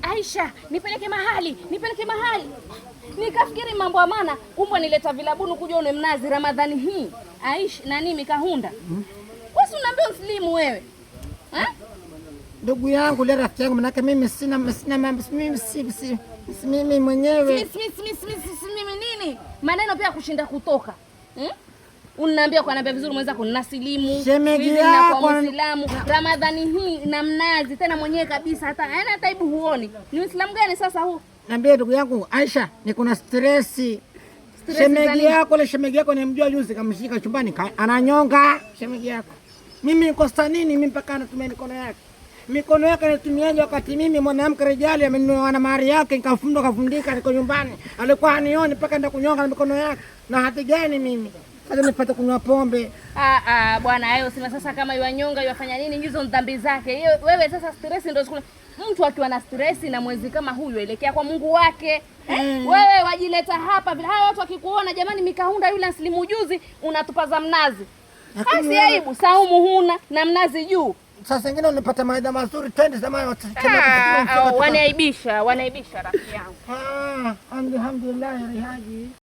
Aisha, nipeleke mahali. Nikafikiri mambo ya maana, kumbe nileta vilabuni kuja une mnazi Ramadhani hii. Aisha, nani Mikahunda? Wewe unaambia uslimu wewe. Ndugu yangu ile rafiki yangu, manake mimi sina mambo, mimi mwenyewe. Mimi nini? Maneno pia kushinda kutoka. Unaniambia kwa nambia vizuri mwenzako ninasilimu. Shemeji yako Muislamu. Ramadhani hii na mnazi tena mwenyewe kabisa, hata aibu huoni. Ni Uislamu gani sasa huu? Niambie ndugu yangu Aisha, niko na stress. Shemeji yako nimjua juzi, kamshika chumbani ananyonga shemeji yako. Mimi niko nini mimi mpaka anatumia mikono yake anatumiaje wakati mimi mwanamke rejali amenunua na mahari yake kafundika niko nyumbani. Alikuwa anioni mpaka nenda kunyonga na mikono yake. Na hati gani mimi? Sasa nipate kunywa pombe. Bwana hayo sema sasa kama yanyonga yafanya nini hizo dhambi zake. Hiyo wewe sasa stress ndio sikuna. Mtu akiwa na stress na mwezi kama huyu elekea kwa Mungu wake. Wewe wajileta hapa vile hawa watu wakikuona jamani Mikahunda yule aslimu juzi unatupaza mnazi. Asi aibu saumu huna na mnazi juu. Sasa ingine unapata maida mazuri twende zamani wanaibisha rafiki yangu. Alhamdulillah rihaji.